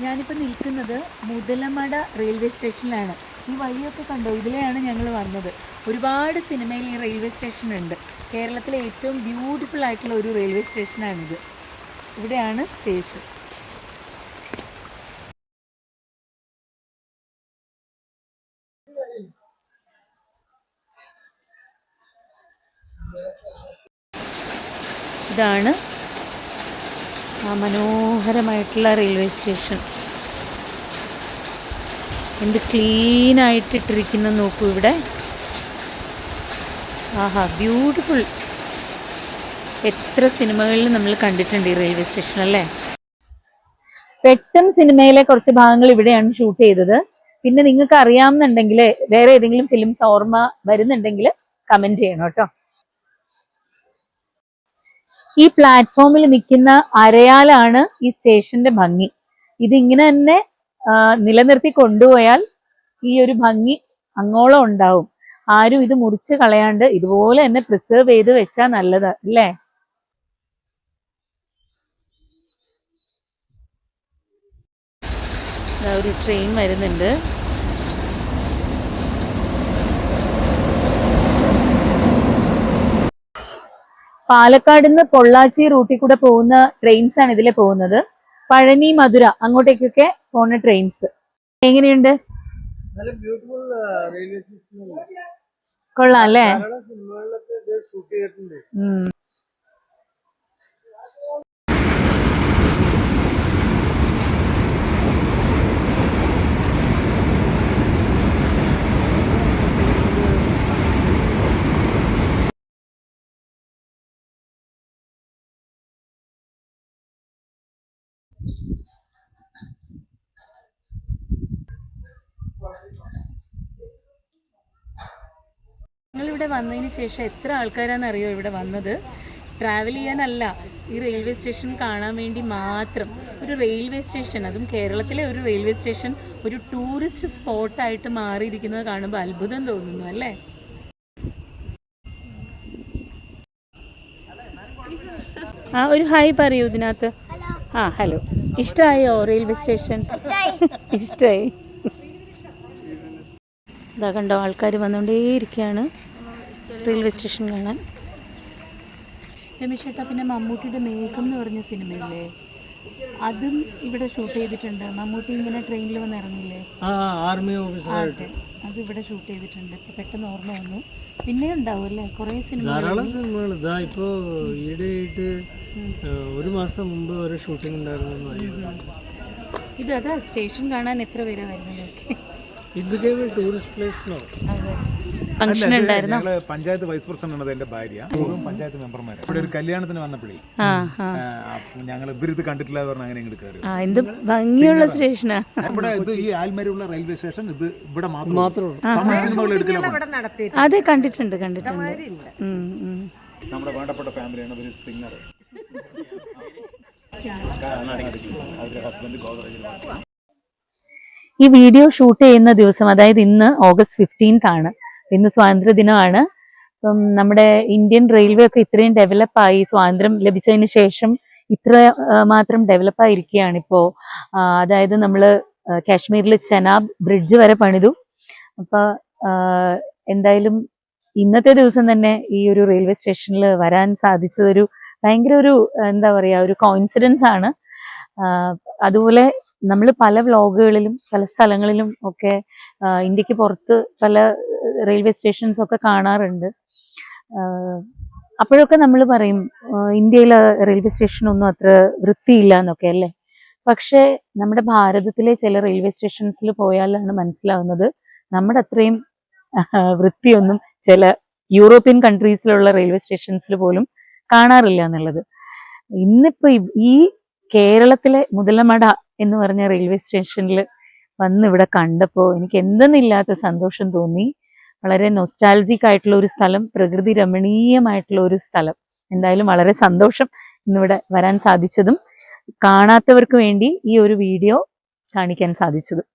ഞാനിപ്പോൾ നിൽക്കുന്നത് മുതലമട റെയിൽവേ സ്റ്റേഷനിലാണ്. ഈ വഴിയൊക്കെ കണ്ടോ, ഇതിലെയാണ് ഞങ്ങൾ വന്നത്. ഒരുപാട് സിനിമയിൽ ഈ റെയിൽവേ സ്റ്റേഷൻ ഉണ്ട്. കേരളത്തിലെ ഏറ്റവും ബ്യൂട്ടിഫുൾ ആയിട്ടുള്ള ഒരു റെയിൽവേ സ്റ്റേഷനാണിത്. ഇവിടെയാണ് സ്റ്റേഷൻ. ഇതാണ് ആ മനോഹരമായിട്ടുള്ള റെയിൽവേ സ്റ്റേഷൻ. എന്ത് ക്ലീനായിട്ടിട്ടിരിക്കുന്ന നോക്കൂ ഇവിടെ. ആഹാ, ബ്യൂട്ടിഫുൾ. എത്ര സിനിമകളിൽ നമ്മൾ കണ്ടിട്ടുണ്ട് ഈ റെയിൽവേ സ്റ്റേഷൻ അല്ലേ. പെട്ടെന്ന് സിനിമയിലെ കുറച്ച് ഭാഗങ്ങൾ ഇവിടെയാണ് ഷൂട്ട് ചെയ്തത്. പിന്നെ നിങ്ങൾക്ക് അറിയാമെന്നുണ്ടെങ്കിൽ വേറെ ഏതെങ്കിലും ഫിലിംസ് ഓർമ്മ വരുന്നുണ്ടെങ്കിൽ കമന്റ് ചെയ്യണം കേട്ടോ. ഈ പ്ലാറ്റ്ഫോമിൽ നിൽക്കുന്ന അരയാലാണ് ഈ സ്റ്റേഷന്റെ ഭംഗി. ഇതിങ്ങനെ തന്നെ നിലനിർത്തി കൊണ്ടുപോയാൽ ഈ ഒരു ഭംഗി അങ്ങോളം ഉണ്ടാവും. ആരും ഇത് മുറിച്ച് കളയാണ്ട് ഇതുപോലെ തന്നെ പ്രിസർവ് ചെയ്ത് വെച്ചാൽ നല്ലത് അല്ലേ. ഒരു ട്രെയിൻ വരുന്നുണ്ട്. പാലക്കാട് നിന്ന് പൊള്ളാച്ചി റൂട്ടിൽ കൂടെ പോകുന്ന ട്രെയിൻസ് ആണ് ഇതിലെ പോകുന്നത്. പഴനി, മധുര അങ്ങോട്ടേക്കൊക്കെ പോകുന്ന ട്രെയിൻസ്. എങ്ങനെയുണ്ട്? കൊള്ളാം അല്ലേ. ഞങ്ങളിവിടെ വന്നതിന് ശേഷം എത്ര ആൾക്കാരാണെന്നറിയോ ഇവിടെ വന്നത്? ട്രാവൽ ചെയ്യാനല്ല, ഈ റെയിൽവേ സ്റ്റേഷൻ കാണാൻ വേണ്ടി മാത്രം. ഒരു റെയിൽവേ സ്റ്റേഷൻ, അതും കേരളത്തിലെ ഒരു റെയിൽവേ സ്റ്റേഷൻ ഒരു ടൂറിസ്റ്റ് സ്പോട്ടായിട്ട് മാറിയിരിക്കുന്നത് കാണുമ്പോൾ അത്ഭുതം തോന്നുന്നു അല്ലേ. ആ, ഒരു ഹായ് പറയൂ ഇതിനകത്ത്. ആ, ഹലോ. ഇഷ്ടമായോ റെയിൽവേ സ്റ്റേഷൻ? ഇഷ്ടമായി. ഇതാ കണ്ടോ, ആൾക്കാർ വന്നുകൊണ്ടേയിരിക്കുകയാണ് റെയിൽവേ സ്റ്റേഷൻ കാണാൻ. രമേശ് ചേട്ടാ, പിന്നെ മമ്മൂട്ടിയുടെ മേഘം എന്ന് പറഞ്ഞ സിനിമയില്ലേ, അതും ഇവിടെ ഷൂട്ട് ചെയ്തിട്ടുണ്ട്. മമ്മൂട്ടി ഇങ്ങനെ ട്രെയിനിൽ വന്ന് ഇറങ്ങില്ലേ, ആർമി ഓഫീസറായിട്ട്, അത് ഇവിടെ ഷൂട്ട് ചെയ്തിട്ടുണ്ട്. ഇപ്പൊ പെട്ടെന്ന് ഓർമ്മ വന്നു. പിന്നെ ഉണ്ടാവും അല്ലേ കുറേ ധാരാളം സിനിമകൾ. ഇതാ ഇപ്പോൾ ഈയിടെയായിട്ട് ഒരു മാസം മുമ്പ് ഒരു ഷൂട്ടിംഗ് ഉണ്ടായിരുന്നു. ഇത് അതാ സ്റ്റേഷൻ കാണാൻ എത്ര പേരാ വരുന്നത്? പഞ്ചായത്ത് വൈസ് പ്രസിഡന്റ് ആണ് എന്റെ ഭാര്യ, പഞ്ചായത്ത് മെമ്പർമാര്. ഇവിടെ ഒരു കല്യാണത്തിന് വന്നപ്പോഴേ ഞങ്ങൾ ഇവരിത് കണ്ടിട്ടില്ല പറഞ്ഞാൽ അങ്ങനെ ഇങ്ങോട്ട് കയറി. എന്ത് ഭംഗിയുള്ള സ്റ്റേഷനാ ഇവിടെ. ഇത് ഈ ആൽമരയുള്ള റെയിൽവേ സ്റ്റേഷൻ ഇത് ഇവിടെ മാത്രമേ സിനിമകൾ എടുക്കില്ല. അതെ, കണ്ടിട്ടുണ്ട്. നമ്മുടെ വേണ്ടപ്പെട്ട ഫാമിലിയാണ് ഒരു സിംഗർ, ഹസ്ബൻഡ് ഗോദറേജ്. ഈ വീഡിയോ ഷൂട്ട് ചെയ്യുന്ന ദിവസം, അതായത് ഇന്ന് August 15 ആണ്. ഇന്ന് സ്വാതന്ത്ര്യദിനമാണ്. അപ്പം നമ്മുടെ ഇന്ത്യൻ റെയിൽവേ ഒക്കെ ഇത്രയും ഡെവലപ്പായി, സ്വാതന്ത്ര്യം ലഭിച്ചതിന് ശേഷം ഇത്ര മാത്രം ഡെവലപ്പായിരിക്കുകയാണ് ഇപ്പോൾ. അതായത് നമ്മൾ കാശ്മീരിൽ ചെനാബ് ബ്രിഡ്ജ് വരെ പണിതു. അപ്പോൾ എന്തായാലും ഇന്നത്തെ ദിവസം തന്നെ ഈ ഒരു റെയിൽവേ സ്റ്റേഷനിൽ വരാൻ സാധിച്ചതൊരു ഭയങ്കര ഒരു എന്താ പറയുക, ഒരു കോയിൻസിഡൻസ് ആണ്. അതുപോലെ നമ്മൾ പല വ്ലോഗുകളിലും പല സ്ഥലങ്ങളിലും ഒക്കെ ഇന്ത്യക്ക് പുറത്ത് പല റെയിൽവേ സ്റ്റേഷൻസ് ഒക്കെ കാണാറുണ്ട്. അപ്പോഴൊക്കെ നമ്മൾ പറയും ഇന്ത്യയിലെ റെയിൽവേ സ്റ്റേഷനൊന്നും അത്ര വൃത്തിയില്ല എന്നൊക്കെ അല്ലേ. പക്ഷേ നമ്മുടെ ഭാരതത്തിലെ ചില റെയിൽവേ സ്റ്റേഷൻസിൽ പോയാലാണ് മനസ്സിലാവുന്നത് നമ്മുടെ അത്രയും വൃത്തിയൊന്നും ചില യൂറോപ്യൻ കൺട്രീസിലുള്ള റെയിൽവേ സ്റ്റേഷൻസിൽ പോലും കാണാറില്ല എന്നുള്ളത്. ഇന്നിപ്പോൾ ഈ കേരളത്തിലെ മുതലമട എന്ന് പറഞ്ഞ റെയിൽവേ സ്റ്റേഷനിൽ വന്ന് ഇവിടെ കണ്ടപ്പോൾ എനിക്ക് എന്തെന്നില്ലാത്ത സന്തോഷം തോന്നി. വളരെ നൊസ്റ്റാൾജിക് ആയിട്ടുള്ള ഒരു സ്ഥലം, പ്രകൃതി രമണീയമായിട്ടുള്ള ഒരു സ്ഥലം. എന്തായാലും വളരെ സന്തോഷം ഇന്നിവിടെ വരാൻ സാധിച്ചതും കാണാത്തവർക്ക് വേണ്ടി ഈ ഒരു വീഡിയോ കാണിക്കാൻ സാധിച്ചതും.